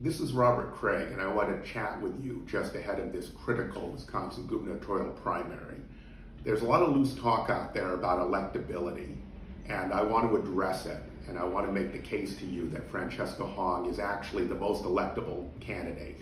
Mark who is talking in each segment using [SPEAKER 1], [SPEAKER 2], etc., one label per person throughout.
[SPEAKER 1] This is Robert Kraig, and I want to chat with you just ahead of this critical Wisconsin gubernatorial primary. There's a lot of loose talk out there about electability, and I want to address it, and I want to make the case to you that Francesca Hong is actually the most electable candidate.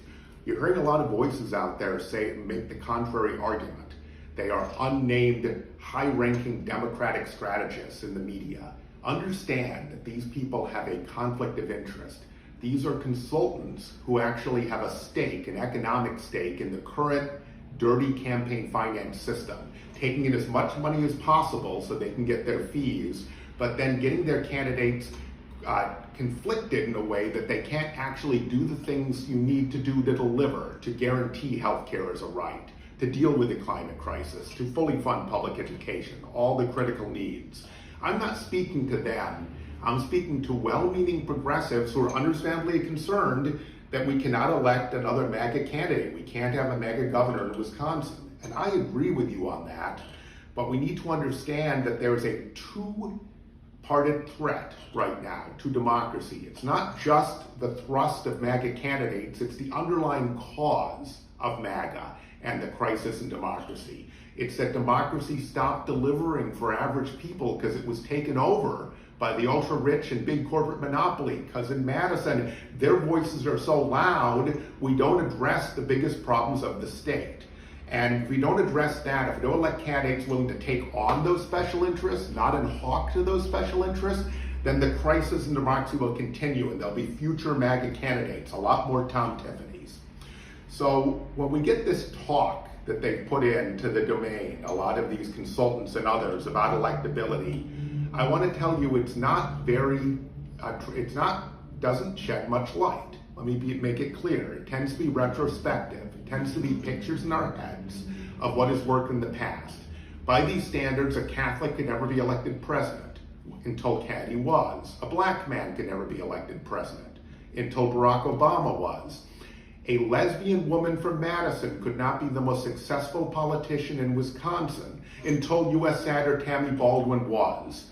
[SPEAKER 1] You're hearing a lot of voices out there make the contrary argument. They are unnamed, high-ranking Democratic strategists in the media. Understand that these people have a conflict of interest. These are consultants who actually have a stake, an economic stake, in the current dirty campaign finance system, taking in as much money as possible so they can get their fees, but then getting their candidates conflicted in a way that they can't actually do the things you need to do to deliver, to guarantee healthcare as a right, to deal with the climate crisis, to fully fund public education, all the critical needs. I'm not speaking to them. I'm speaking to well-meaning progressives who are understandably concerned that we cannot elect another MAGA candidate. We can't have a MAGA governor in Wisconsin. And I agree with you on that, but we need to understand that there is a two-parted threat right now to democracy. It's not just the thrust of MAGA candidates, it's the underlying cause of MAGA and the crisis in democracy. It's that democracy stopped delivering for average people because it was taken over by the ultra-rich and big corporate monopoly, because in Madison, their voices are so loud, we don't address the biggest problems of the state. And if we don't address that, if we don't elect candidates willing to take on those special interests, not in hawk to those special interests, then the crisis in democracy will continue, and there'll be future MAGA candidates, a lot more Tom Tiffany's. So when we get this talk that they've put into the domain, a lot of these consultants and others, about electability, I want to tell you it's not doesn't shed much light. Let me make it clear. It tends to be retrospective. It tends to be pictures in our heads of what has worked in the past. By these standards, a Catholic could never be elected president until Kennedy was. A black man could never be elected president until Barack Obama was. A lesbian woman from Madison could not be the most successful politician in Wisconsin until U.S. Senator Tammy Baldwin was.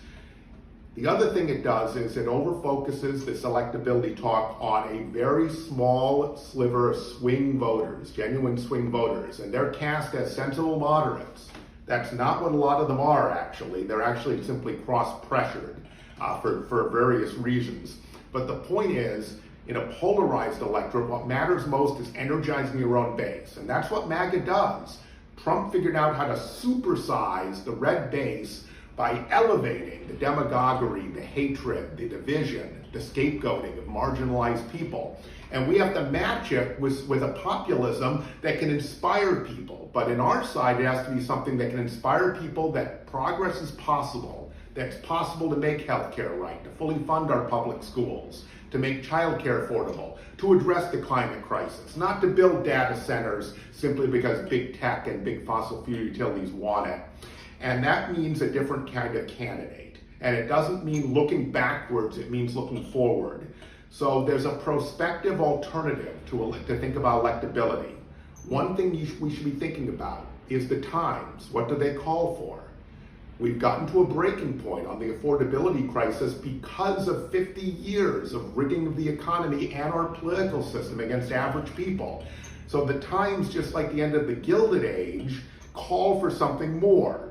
[SPEAKER 1] The other thing it does is it overfocuses this electability talk on a very small sliver of swing voters, genuine swing voters, and they're cast as sensible moderates. That's not what a lot of them are, actually. They're actually simply cross-pressured for various reasons. But the point is, in a polarized electorate, what matters most is energizing your own base, and that's what MAGA does. Trump figured out how to supersize the red base by elevating the demagoguery, the hatred, the division, the scapegoating of marginalized people. And we have to match it with a populism that can inspire people. But in our side, it has to be something that can inspire people that progress is possible, that it's possible to make healthcare right, to fully fund our public schools, to make childcare affordable, to address the climate crisis, not to build data centers simply because big tech and big fossil fuel utilities want it. And that means a different kind of candidate. And it doesn't mean looking backwards, it means looking forward. So there's a prospective alternative to think about electability. One thing we should be thinking about is the times. What do they call for? We've gotten to a breaking point on the affordability crisis because of 50 years of rigging of the economy and our political system against average people. So the times, just like the end of the Gilded Age, call for something more.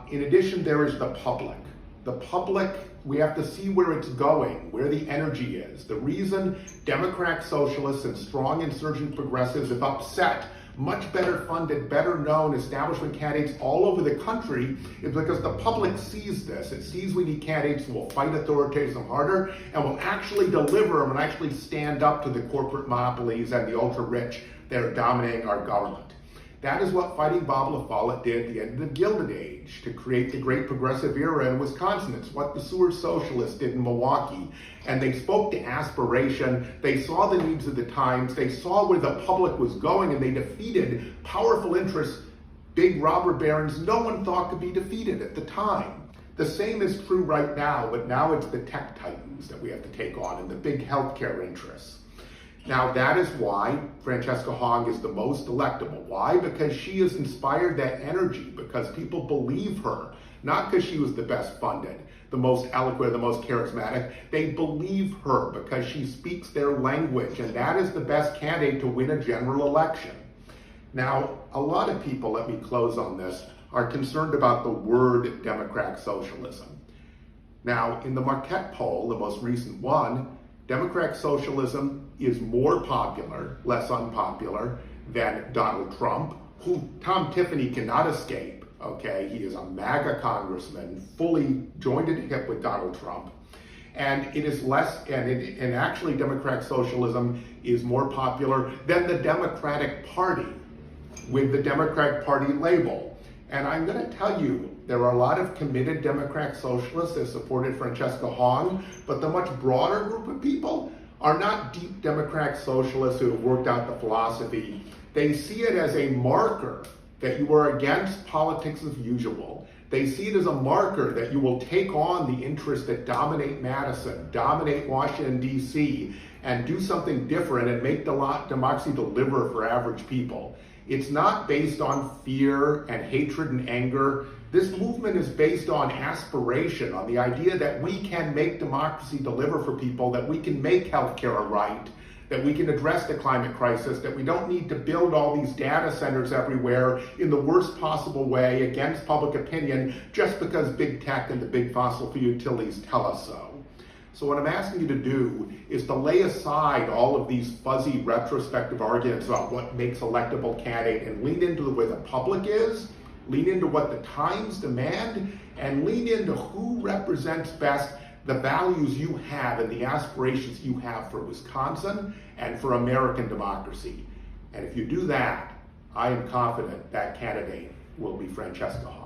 [SPEAKER 1] In addition, there is the public. The public, we have to see where it's going, where the energy is. The reason Democrat socialists and strong insurgent progressives have upset much better funded, better known establishment candidates all over the country is because the public sees this. It sees we need candidates who will fight authoritarianism harder and will actually deliver and actually stand up to the corporate monopolies and the ultra-rich that are dominating our government. That is what Fighting Bob LaFollette did at the end of the Gilded Age to create the great progressive era in Wisconsin. It's what the sewer socialists did in Milwaukee. And they spoke to aspiration. They saw the needs of the times. They saw where the public was going, and they defeated powerful interests, big robber barons no one thought could be defeated at the time. The same is true right now, but now it's the tech titans that we have to take on and the big healthcare interests. Now, that is why Francesca Hong is the most electable. Why? Because she has inspired that energy, because people believe her, not because she was the best funded. the most eloquent, the most charismatic. They believe her because she speaks their language, and that is the best candidate to win a general election. Now, a lot of people, let me close on this, are concerned about the word Democratic socialism. Now, in the Marquette poll, the most recent one, Democratic socialism is more popular, less unpopular, than Donald Trump, who Tom Tiffany cannot escape, okay? He is a MAGA congressman, fully joined at the hip with Donald Trump. And it is less, and actually Democratic socialism is more popular than the Democratic Party, with the Democratic Party label. And I'm going to tell you, there are a lot of committed Democratic socialists that supported Francesca Hong, but the much broader group of people are not deep Democratic socialists who have worked out the philosophy. They see it as a marker that you are against politics as usual. They see it as a marker that you will take on the interests that dominate Madison, dominate Washington, D.C., and do something different and make democracy deliver for average people. It's not based on fear and hatred and anger. This movement is based on aspiration, on the idea that we can make democracy deliver for people, that we can make healthcare a right, that we can address the climate crisis, that we don't need to build all these data centers everywhere in the worst possible way against public opinion just because big tech and the big fossil fuel utilities tell us so. So what I'm asking you to do is to lay aside all of these fuzzy retrospective arguments about what makes electable candidate and lean into the way the public is, lean into what the times demand, and lean into who represents best the values you have and the aspirations you have for Wisconsin and for American democracy. And if you do that, I am confident that candidate will be Francesca Hong.